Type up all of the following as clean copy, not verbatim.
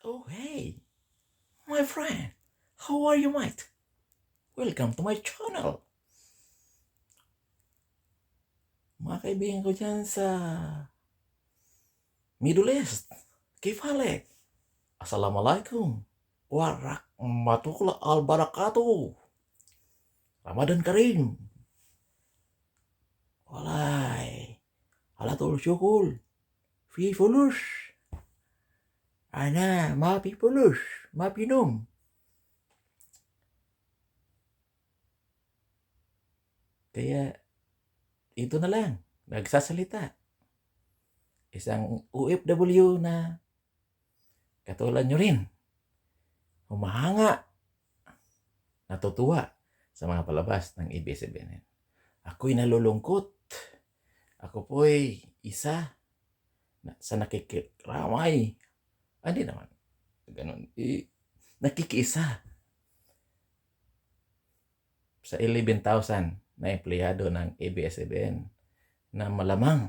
Oh, hey, my friend. How are you, mate? Welcome to my channel. Mga kaibigan ko dyan sa Middle East. Kifalek. Assalamualaikum. Warahmatullahi wabarakatuh. Ramadan Karim. Walay. Halatul syukul. Fi fulus. Ana, mapi fulus. Mapinum. Kaya, ito na lang. Nagsasalita. Isang OFW na katulad nyo rin. Humahanga. Natutuwa sa mga palabas ng ABS-CBN. Ako'y nalulungkot. Ako po'y isa sa nakikiramay. Hindi naman. Ganun. Nakikiisa sa 11,000 na empleyado ng ABS-CBN na malamang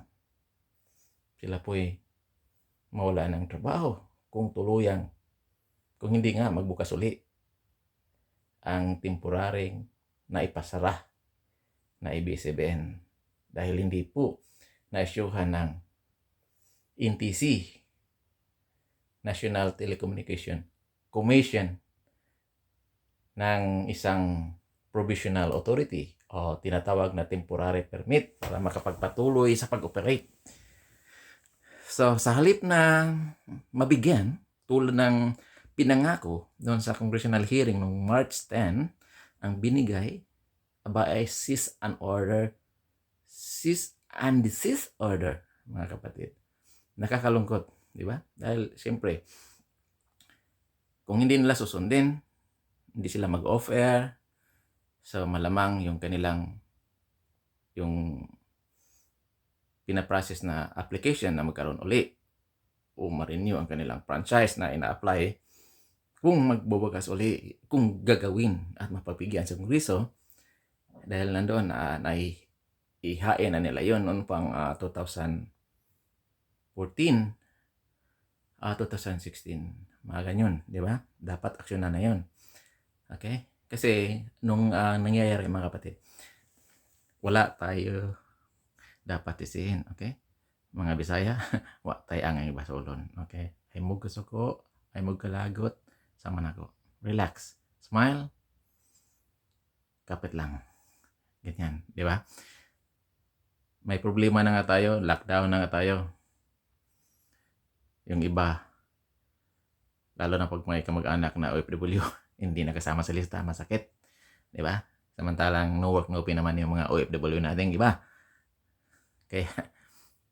sila po'y mawala ng trabaho kung hindi nga magbukas uli ang temporaring na ipasara na ABS-CBN dahil hindi po na-isyuhan ng NTC, National Telecommunication Commission, ng isang provisional authority o tinatawag na temporary permit para makapagpatuloy sa pag-operate. So sa halip na mabigyan tulad ng pinangako doon sa congressional hearing noong March 10, ang binigay ay cease and desist order, mga kapatid. Nakakalungkot, di ba? Dahil siyempre, kung hindi nila susundin, hindi sila mag-off-air, so malamang yung pinaprocess na application na magkaroon uli o ma-renew ang kanilang franchise na ina-apply, kung magbubukas uli, kung gagawin at mapapigyan sa Kongreso, dahil nandoon na ihain na nila yon noon pang 2014, 2016, mga ganyan, di ba? Dapat aksyonan na yon. Okay? Kasi nung nangyayari, mga kapatid, wala tayo dapat isihin, okay? Mga Bisaya, wa tayo ang ibasolon, okay? Ay mo gusto ko, ay mo kalagot, sama na ko. Relax, smile, kapit lang. Ganyan, di ba? May problema na nga tayo, lockdown na nga tayo. Yung iba, lalo na pag may kamag-anak na OFW, hindi nakasama sa lista, masakit. Di ba? Samantalang no work, no pay naman yung mga OFW natin, di ba? Kaya,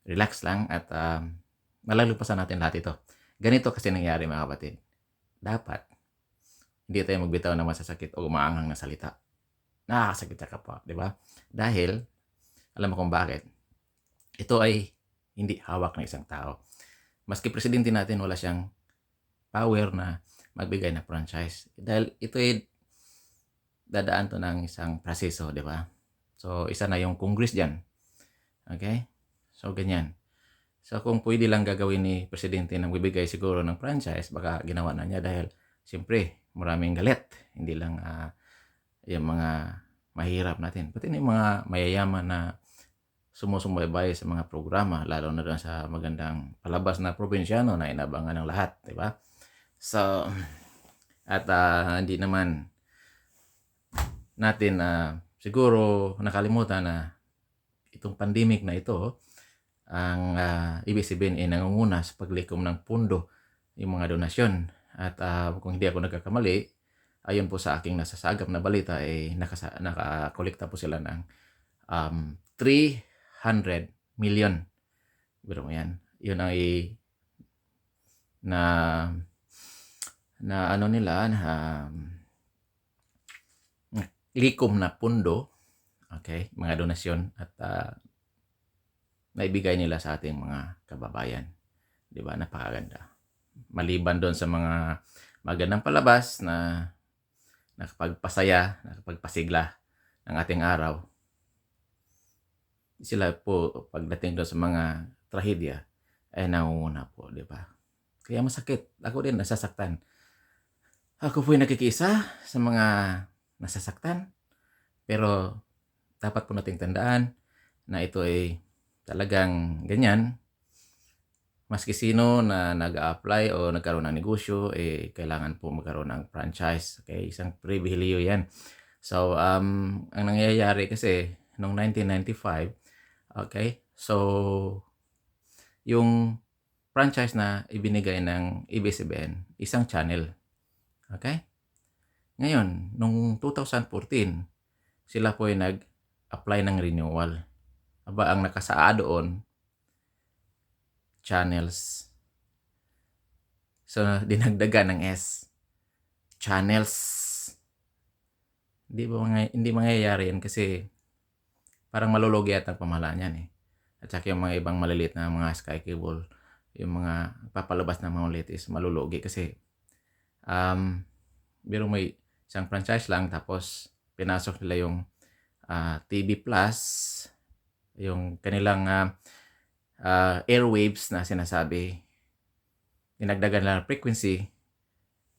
relax lang at malalagpasan natin lahat ito. Ganito kasi nangyari, mga kapatid. Dapat, hindi tayo magbitaw ng masasakit o umaanghang na salita. Nakakasakit sa kapwa, di ba? Dahil, alam mo kung bakit. Ito ay hindi hawak ng isang tao. Maski presidente natin, wala siyang power na magbigay na franchise. Dahil ito ay dadaan to ng isang proseso, di ba? So, isa na yung Congress dyan. Okay? So, ganyan. So, kung pwede lang gagawin ni presidente na magbibigay siguro ng franchise, baka ginawa na niya dahil siyempre, maraming galit. Hindi lang yung mga mahirap natin. Pati yung mga mayayaman na sumusubaybay sa mga programa, lalo na doon sa magandang palabas na probinsyano na inabangan ng lahat, di ba? So, at hindi naman natin siguro nakalimutan na itong pandemic na ito, ang ibig sabihin ay nangunguna sa paglikom ng pundo, yung mga donasyon. At kung hindi ako nagkakamali, ayon po sa aking nasasagap na balita, nakakolekta po sila ng 300 million. Biro mo yan. Yun ay na ano nila, likom na pundo, okay, mga donasyon at naibigay nila sa ating mga kababayan. Di ba? Napakaganda. Maliban doon sa mga magandang palabas na nakapagpasaya, nakapagpasigla ng ating araw, sila po pagdating doon sa mga trahedya ay nangunguna po, di ba? Kaya masakit. Ako din nasasaktan. Ako po'y nakikiisa sa mga nasasaktan, pero dapat po nating tandaan na ito ay talagang ganyan. Maski sino na nag-a-apply o nagkaroon ng negosyo, kailangan po magkaroon ng franchise. Okay? Isang pribilehiyo yan. So, ang nangyayari kasi noong 1995, okay, so yung franchise na ibinigay ng ABS-CBN, isang channel. Okay? Ngayon, noong 2014, sila po ay nag-apply ng renewal. Aba, ang nakasaa doon, channels. So, dinagdagan ng S. Channels. Hindi mangyayari yan kasi parang malulugi at ang pamahalaan yan eh. At saka yung mga ibang maliliit na mga Sky Cable, yung mga papalabas na mga ulit is malulugi kasi biro may isang franchise lang tapos pinasok nila yung TV Plus, yung kanilang airwaves na sinasabi, dinagdagan lang ng frequency.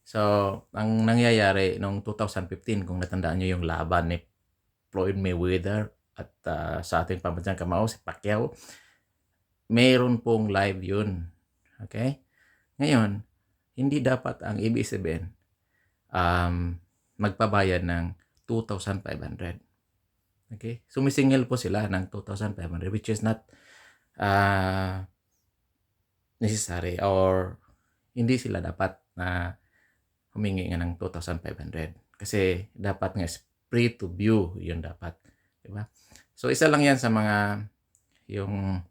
So, ang nangyayari noong 2015, kung natandaan nyo yung laban ni Floyd Mayweather at sa ating pambansang kamao, si Pacquiao, mayroon pong live yun. Okay? Ngayon, hindi dapat ang ABS-CBN magpabayad ng 2,500. Okay? Sumisingil po sila ng 2,500 which is not necessary or hindi sila dapat na humingi nga ng 2,500 kasi dapat nga free to view yun dapat, di ba? So isa lang yan sa mga yung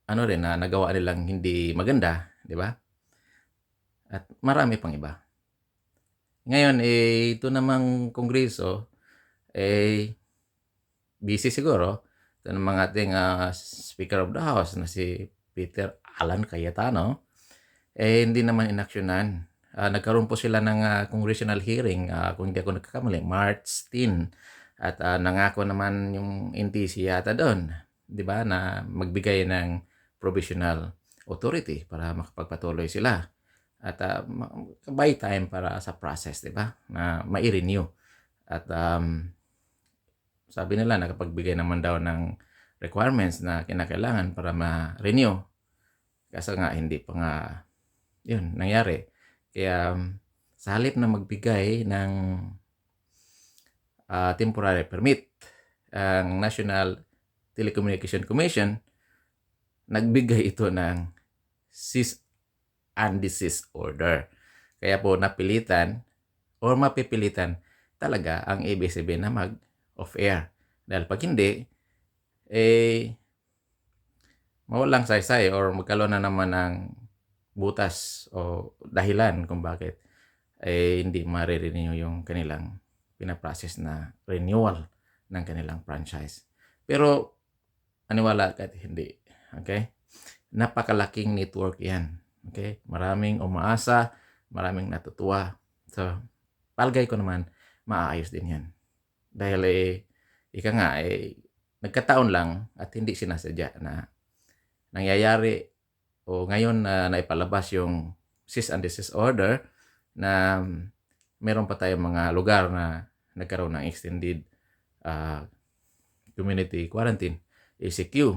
ano rin na nagawa nilang hindi maganda, di ba? At marami pang iba. Ngayon ito namang kongreso busy siguro. Ito ng mga ating Speaker of the House na si Peter Alan Cayetano hindi naman inaksyonan. Nagkaroon po sila ng congressional hearing, kung hindi ako nagkakamali, March 10. At nangako naman yung NTC yata doon, di ba, na magbigay ng provisional authority para makapagpatuloy sila. At buy time para sa process, di ba, na mai-renew. At sabi nila nakapagbigay naman daw ng requirements na kinakailangan para ma-renew. Kasi nga hindi pa nga yun nangyari. Kaya sa halip na magbigay ng temporary permit, ang National Telecommunication Commission nagbigay ito ng cease and desist order. Kaya po napilitan or mapipilitan talaga ang ABS-CBN na mag-off-air. Dahil pag hindi, mawalang saysay or magkaroon na naman ng butas o dahilan kung bakit hindi marirenew yung kanilang pinaprocess na renewal ng kanilang franchise. Pero aniwala kahit hindi. Okay? Napakalaking network yan. Okay? Maraming umaasa, maraming natutuwa. So, palagay ko naman, maayos din yan. Dahil ika nga, nagkataon lang at hindi sinasadya na nangyayari o ngayon na naipalabas yung cease and desist order na meron pa tayong mga lugar na nagkaroon ng extended community quarantine, ECQ,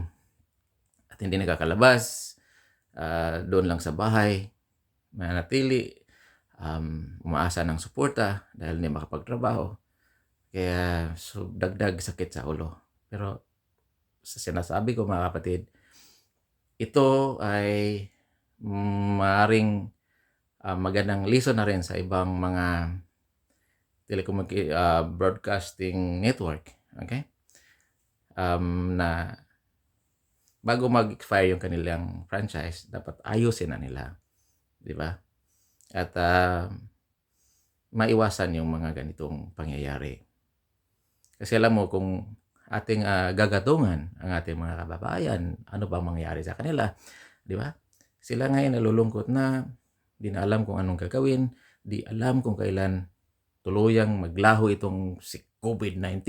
at hindi nakakalabas, doon lang sa bahay, manatili, umaasa ng suporta dahil hindi makapagtrabaho. Kaya dagdag sakit sa ulo. Pero sa sinasabi ko mga kapatid, ito ay maaaring magandang lesson na rin sa ibang mga broadcasting network. Okay? Na bago mag-expire yung kanilang franchise, dapat ayusin na nila. Di ba? At maiwasan yung mga ganitong pangyayari. Kasi alam mo, kung ating gagatungan ang ating mga kababayan, ano bang mangyayari sa kanila, di ba? Sila ngayon nalulungkot na, di na alam kung anong gagawin, di alam kung kailan tuluyang maglaho itong si COVID-19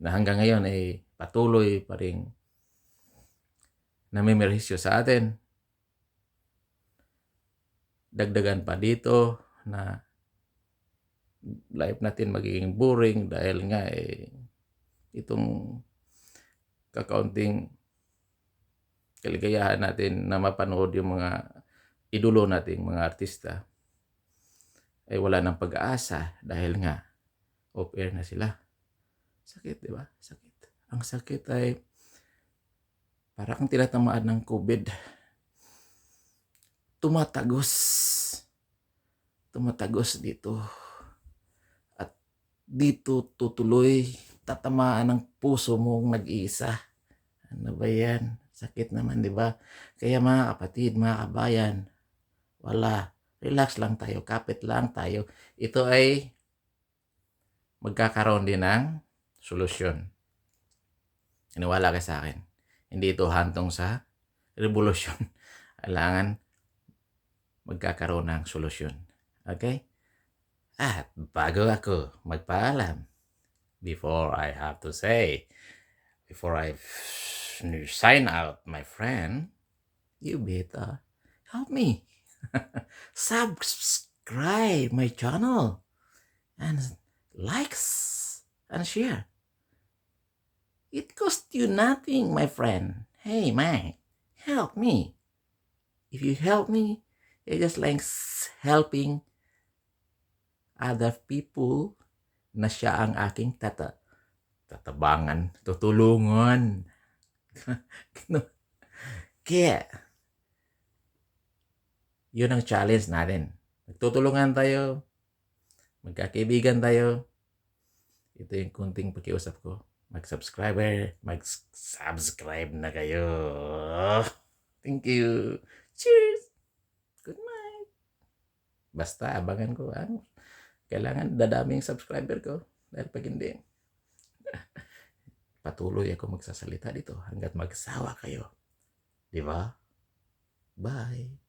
na hanggang ngayon ay patuloy pa rin namimerhisyo sa atin. dagdagan pa dito na life natin magiging boring dahil nga itong kakaunting kaligayahan natin na mapanood yung mga idolo nating mga artista ay wala ng pag-asa dahil nga off-air na sila. Sakit, di ba? Sakit. Ang sakit ay para kang tinatamaan ng COVID. Tumatagos dito. At dito tutuloy, tatamaan ng puso mong nag-iisa. Ano ba yan? Sakit naman, di ba? Kaya mga kapatid, mga kabayan, relax lang tayo, kapit lang tayo. Ito ay magkakaroon din ng solusyon. Iniwala ka sa akin. Hindi ito hantong sa revolusyon. Kailangan magkakaroon ng solusyon. Okay? At bago ako magpaalam, before I sign out, my friend, you better help me. Subscribe my channel and likes and share. It costs you nothing, my friend. Hey, man, help me. If you help me, you're just like helping other people na siya ang aking tatabangan, tutulungan. Kaya, yun ang challenge natin. Magtutulungan tayo, magkakaibigan tayo. Ito yung kunting pakiusap ko. Mag-subscribe na kayo. Thank you. Cheers. Good night. Basta abangan ko. Kailangan dadaming subscriber ko. Dahil pag hindi, patuloy ako magsasalita dito hanggat magsawa kayo. Di ba? Bye.